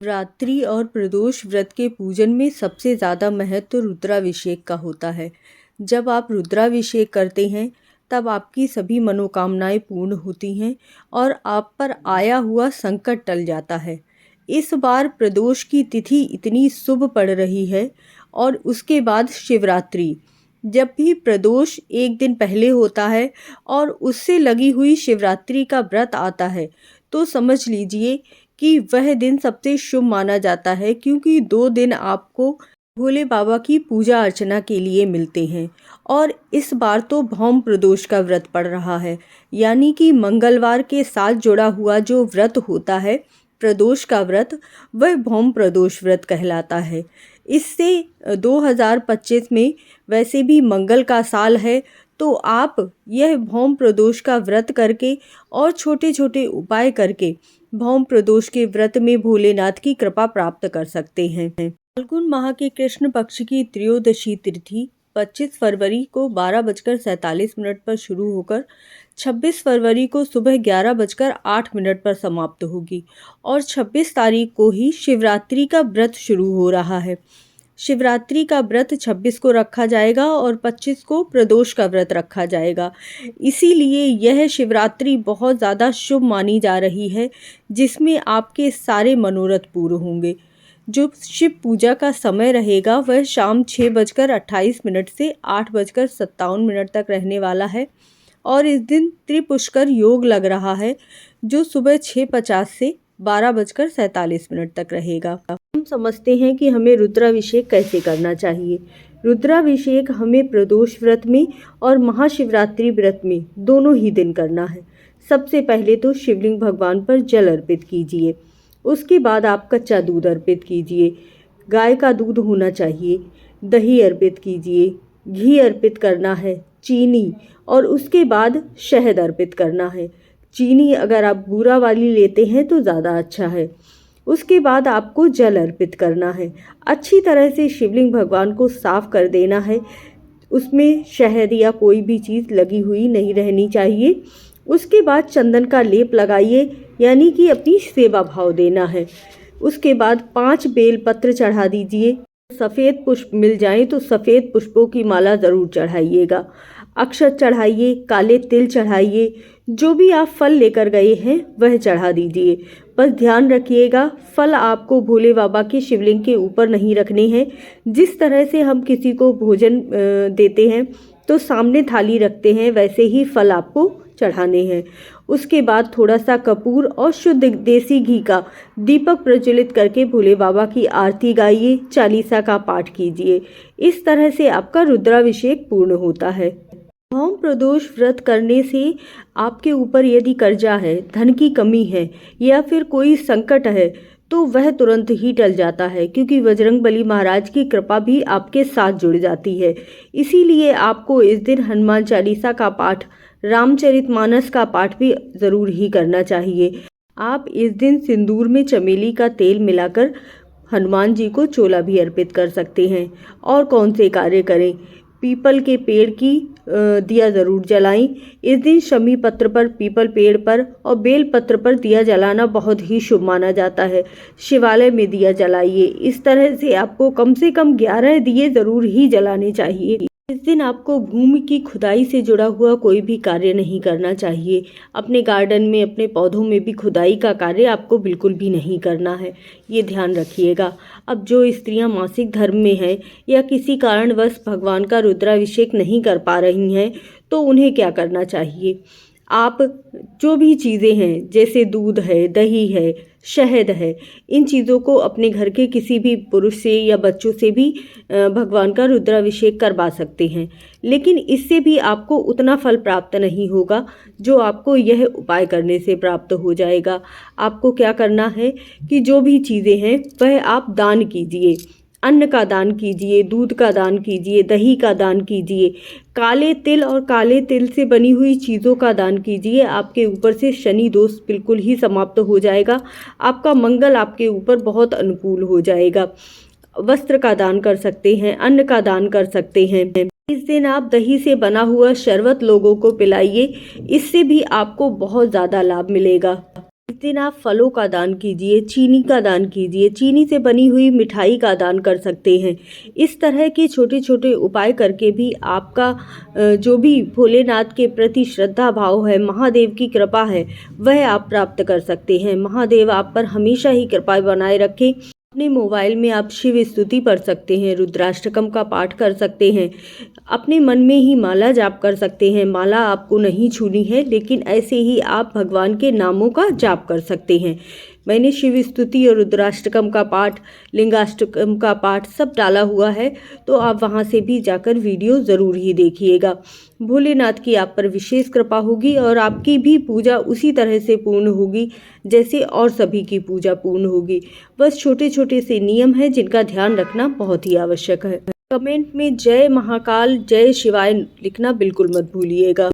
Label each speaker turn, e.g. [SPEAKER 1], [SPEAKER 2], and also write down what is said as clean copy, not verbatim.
[SPEAKER 1] रात्रि और प्रदोष व्रत के पूजन में सबसे ज़्यादा महत्व रुद्राभिषेक का होता है। जब आप रुद्राभिषेक करते हैं तब आपकी सभी मनोकामनाएं पूर्ण होती हैं और आप पर आया हुआ संकट टल जाता है। इस बार प्रदोष की तिथि इतनी शुभ पड़ रही है और उसके बाद शिवरात्रि। जब भी प्रदोष एक दिन पहले होता है और उससे लगी हुई शिवरात्रि का व्रत आता है तो समझ लीजिए कि वह दिन सबसे शुभ माना जाता है, क्योंकि 2 दिन आपको भोले बाबा की पूजा अर्चना के लिए मिलते हैं। और इस बार तो भौम प्रदोष का व्रत पड़ रहा है, यानी कि मंगलवार के साथ जुड़ा हुआ जो व्रत होता है प्रदोष का व्रत, वह भौम प्रदोष व्रत कहलाता है। इससे 2025 में वैसे भी मंगल का साल है, तो आप यह भौम प्रदोष का व्रत करके और छोटे छोटे उपाय करके भौम प्रदोष के व्रत में भोलेनाथ की कृपा प्राप्त कर सकते हैं। फाल्गुन माह के कृष्ण पक्ष की त्रयोदशी तिथि 25 फरवरी को 12:47 पर शुरू होकर 26 फरवरी को सुबह 11:08 पर समाप्त होगी और 26 तारीख को ही शिवरात्रि का व्रत शुरू हो रहा है। शिवरात्रि का व्रत 26 को रखा जाएगा और 25 को प्रदोष का व्रत रखा जाएगा। इसीलिए यह शिवरात्रि बहुत ज़्यादा शुभ मानी जा रही है, जिसमें आपके सारे मनोरथ पूर्ण होंगे। जो शिव पूजा का समय रहेगा वह शाम 6:28 से 8:57 तक रहने वाला है और इस दिन त्रिपुष्कर योग लग रहा है, जो सुबह 6:50 से 12:47 तक रहेगा। हम समझते हैं कि हमें रुद्राभिषेक कैसे करना चाहिए। रुद्राभिषेक हमें प्रदोष व्रत में और महाशिवरात्रि व्रत में दोनों ही दिन करना है। सबसे पहले तो शिवलिंग भगवान पर जल अर्पित कीजिए, उसके बाद आप कच्चा दूध अर्पित कीजिए, गाय का दूध होना चाहिए, दही अर्पित कीजिए, घी अर्पित करना है, चीनी, और उसके बाद शहद अर्पित करना है। चीनी अगर आप बूरा वाली लेते हैं तो ज़्यादा अच्छा है। उसके बाद आपको जल अर्पित करना है। अच्छी तरह से शिवलिंग भगवान को साफ कर देना है, उसमें शहद या कोई भी चीज़ लगी हुई नहीं रहनी चाहिए। उसके बाद चंदन का लेप लगाइए, यानी कि अपनी सेवा भाव देना है। उसके बाद 5 बेलपत्र चढ़ा दीजिए। सफ़ेद पुष्प मिल जाएं तो सफ़ेद पुष्पों की माला ज़रूर चढ़ाइएगा। अक्षत चढ़ाइए, काले तिल चढ़ाइए, जो भी आप फल लेकर गए हैं वह चढ़ा दीजिए। बस ध्यान रखिएगा, फल आपको भोले बाबा के शिवलिंग के ऊपर नहीं रखने हैं। जिस तरह से हम किसी को भोजन देते हैं तो सामने थाली रखते हैं, वैसे ही फल आपको चढ़ाने हैं। उसके बाद थोड़ा सा कपूर और शुद्ध देसी घी का दीपक प्रज्वलित करके भोले बाबा की आरती गाइए, चालीसा का पाठ कीजिए। इस तरह से आपका रुद्राभिषेक पूर्ण होता है। भौम प्रदोष व्रत करने से आपके ऊपर यदि कर्जा है, धन की कमी है या फिर कोई संकट है तो वह तुरंत ही टल जाता है, क्योंकि बजरंगबली महाराज की कृपा भी आपके साथ जुड़ जाती है। इसीलिए आपको इस दिन हनुमान चालीसा का पाठ, रामचरितमानस का पाठ भी ज़रूर ही करना चाहिए। आप इस दिन सिंदूर में चमेली का तेल मिलाकर हनुमान जी को चोला भी अर्पित कर सकते हैं। और कौन से कार्य करें, पीपल के पेड़ की दिया ज़रूर जलाएं। इस दिन शमी पत्र पर, पीपल पेड़ पर और बेल पत्र पर दिया जलाना बहुत ही शुभ माना जाता है। शिवालय में दिया जलाइए। इस तरह से आपको कम से कम 11 दिए ज़रूर ही जलाने चाहिए। इस दिन आपको भूमि की खुदाई से जुड़ा हुआ कोई भी कार्य नहीं करना चाहिए। अपने गार्डन में, अपने पौधों में भी खुदाई का कार्य आपको बिल्कुल भी नहीं करना है, ये ध्यान रखिएगा। अब जो स्त्रियां मासिक धर्म में हैं या किसी कारणवश भगवान का रुद्राभिषेक नहीं कर पा रही हैं तो उन्हें क्या करना चाहिए। आप जो भी चीज़ें हैं, जैसे दूध है, दही है, शहद है, इन चीज़ों को अपने घर के किसी भी पुरुष से या बच्चों से भी भगवान का रुद्राभिषेक करवा सकते हैं। लेकिन इससे भी आपको उतना फल प्राप्त नहीं होगा जो आपको यह उपाय करने से प्राप्त हो जाएगा। आपको क्या करना है कि जो भी चीज़ें हैं वह आप दान कीजिए। अन्न का दान कीजिए, दूध का दान कीजिए, दही का दान कीजिए, काले तिल और काले तिल से बनी हुई चीज़ों का दान कीजिए। आपके ऊपर से शनि दोष बिल्कुल ही समाप्त हो जाएगा। आपका मंगल आपके ऊपर बहुत अनुकूल हो जाएगा। वस्त्र का दान कर सकते हैं, अन्न का दान कर सकते हैं। इस दिन आप दही से बना हुआ शरबत लोगों को पिलाइए, इससे भी आपको बहुत ज़्यादा लाभ मिलेगा। इस दिन आप फलों का दान कीजिए, चीनी का दान कीजिए, चीनी से बनी हुई मिठाई का दान कर सकते हैं। इस तरह के छोटे छोटे उपाय करके भी आपका जो भी भोलेनाथ के प्रति श्रद्धा भाव है, महादेव की कृपा है, वह आप प्राप्त कर सकते हैं। महादेव आप पर हमेशा ही कृपा बनाए रखें। अपने मोबाइल में आप शिव स्तुति पढ़ सकते हैं, रुद्राष्टकम का पाठ कर सकते हैं, अपने मन में ही माला जाप कर सकते हैं। माला आपको नहीं छूनी है, लेकिन ऐसे ही आप भगवान के नामों का जाप कर सकते हैं। मैंने शिव स्तुति और रुद्राष्टकम का पाठ, लिंगाष्टकम का पाठ सब डाला हुआ है, तो आप वहां से भी जाकर वीडियो ज़रूर ही देखिएगा। भोलेनाथ की आप पर विशेष कृपा होगी और आपकी भी पूजा उसी तरह से पूर्ण होगी जैसे और सभी की पूजा पूर्ण होगी। बस छोटे छोटे से नियम हैं जिनका ध्यान रखना बहुत ही आवश्यक है। कमेंट में जय महाकाल, जय शिवाय लिखना बिल्कुल मत भूलिएगा।